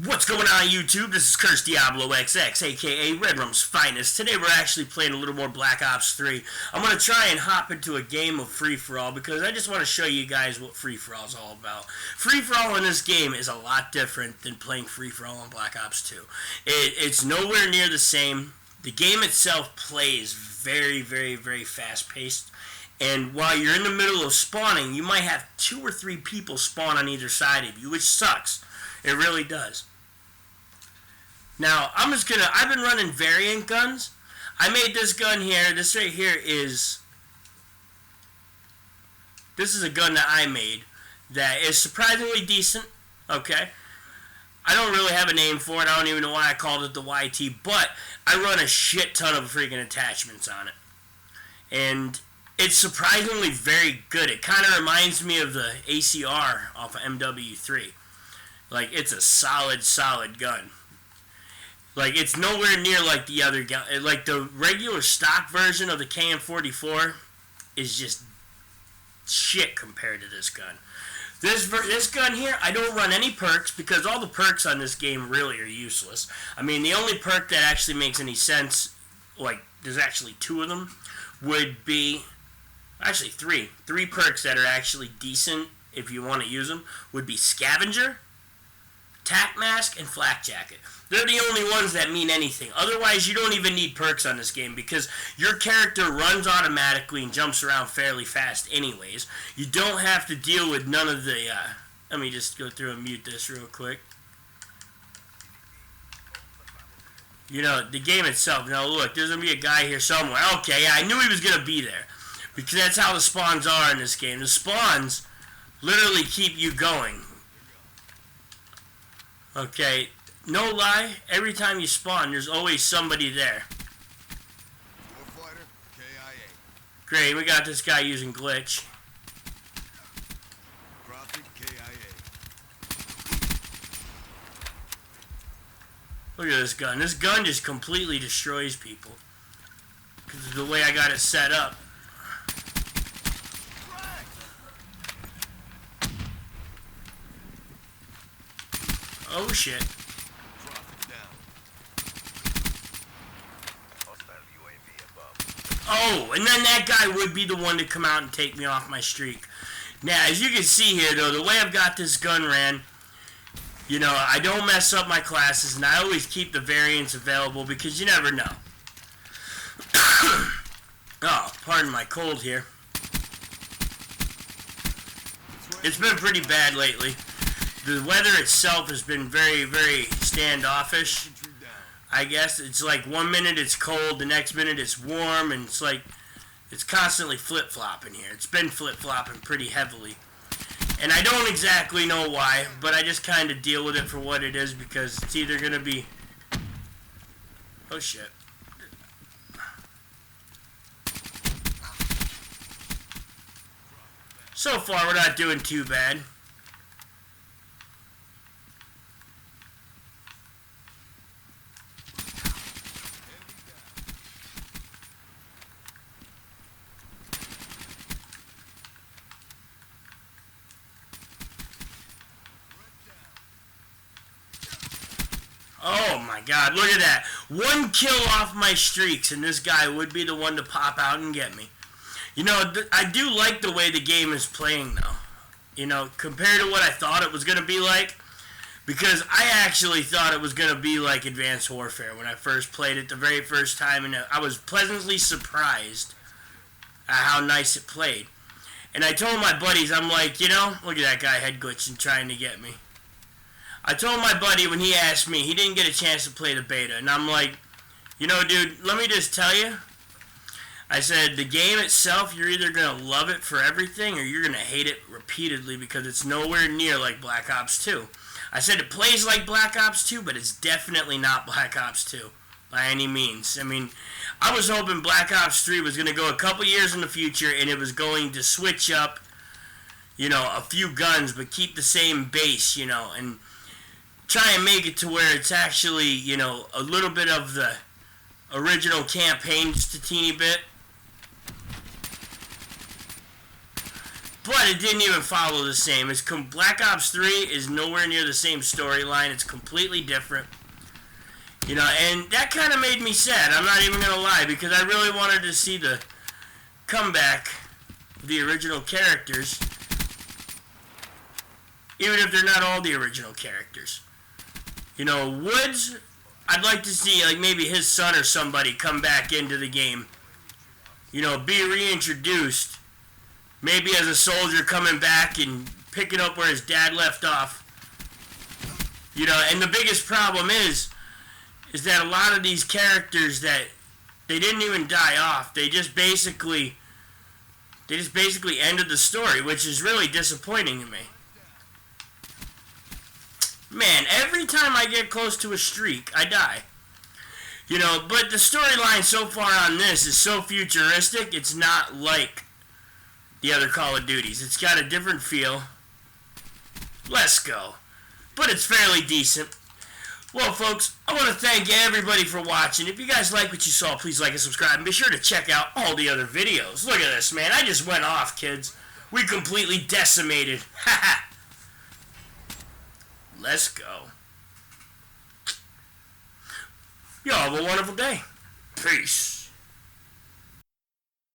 What's going on YouTube? This is Curse Diablo XX, aka Red Rum's finest. Today we're actually playing a little more Black Ops 3. I'm going to try and hop into a game of free-for-all because I just want to show you guys what free-for-all is all about. Free-for-all in this game is a lot different than playing free-for-all on Black Ops 2. It's nowhere near the same. The game itself plays very, very, very fast-paced. And while you're in the middle of spawning, you might have 2 or 3 people spawn on either side of you, which sucks. It really does. Now, I've been running variant guns. I made this gun here. This right here is a gun that I made that is surprisingly decent, okay? I don't really have a name for it. I don't even know why I called it the YT, but I run a shit ton of freaking attachments on it. And it's surprisingly very good. It kind of reminds me of the ACR off of MW3. Like, it's a solid gun. Like, it's nowhere near like the other gun. Like, the regular stock version of the KM44 is just shit compared to this gun. This gun here, I don't run any perks because all the perks on this game really are useless. I mean, the only perk that actually makes any sense, like, there's actually 2 of them, would be, actually 3. 3 perks that are actually decent if you want to use them would be Scavenger, Tac Mask, and Flak Jacket. They're the only ones that mean anything. Otherwise, you don't even need perks on this game because your character runs automatically and jumps around fairly fast anyways. You don't have to deal with none of the... let me just go through and mute this real quick. You know, the game itself. Now, look, there's going to be a guy here somewhere. Okay, yeah, I knew he was going to be there because that's how the spawns are in this game. The spawns literally keep you going. Okay, no lie, every time you spawn, there's always somebody there. Great, we got this guy using glitch. Look at this gun. This gun just completely destroys people because of the way I got it set up. Oh shit. Oh, and then that guy would be the one to come out and take me off my streak. Now, as you can see here, though, the way I've got this gun ran, you know, I don't mess up my classes, and I always keep the variants available because you never know. Oh, pardon my cold here. It's been pretty bad lately. The weather itself has been very, very standoffish. I guess it's like 1 minute it's cold, the next minute it's warm, and it's like it's constantly flip-flopping here. It's been flip-flopping pretty heavily. And I don't exactly know why, but I just kind of deal with it for what it is because it's either going to be... Oh, shit. So far, we're not doing too bad. Oh my god, look at that. 1 kill off my streaks, and this guy would be the one to pop out and get me. You know, I do like the way the game is playing, though. You know, compared to what I thought it was going to be like. Because I actually thought it was going to be like Advanced Warfare when I first played it the very first time. And I was pleasantly surprised at how nice it played. And I told my buddies, I'm like, you know, look at that guy head glitching trying to get me. I told my buddy when he asked me, he didn't get a chance to play the beta, and I'm like, you know, dude, let me just tell you, I said, the game itself, you're either going to love it for everything, or you're going to hate it repeatedly, because it's nowhere near like Black Ops 2. I said it plays like Black Ops 2, but it's definitely not Black Ops 2, by any means. I mean, I was hoping Black Ops 3 was going to go a couple years in the future, and it was going to switch up, you know, a few guns, but keep the same base, you know, and try and make it to where it's actually, you know, a little bit of the original campaign, just a teeny bit. But it didn't even follow the same. Black Ops 3 is nowhere near the same storyline. It's completely different. You know, and that kind of made me sad. I'm not even going to lie, because I really wanted to see the comeback of the original characters, even if they're not all the original characters. You know, Woods, I'd like to see, like, maybe his son or somebody come back into the game. You know, be reintroduced. Maybe as a soldier coming back and picking up where his dad left off. You know, and the biggest problem is that a lot of these characters that they didn't even die off. They just basically ended the story, which is really disappointing to me. Man, every time I get close to a streak, I die. You know, but the storyline so far on this is so futuristic, it's not like the other Call of Duties. It's got a different feel. Let's go. But it's fairly decent. Well, folks, I want to thank everybody for watching. If you guys like what you saw, please like and subscribe. And be sure to check out all the other videos. Look at this, man. I just went off, kids. We completely decimated. Haha. Let's go. Y'all have a wonderful day. Peace.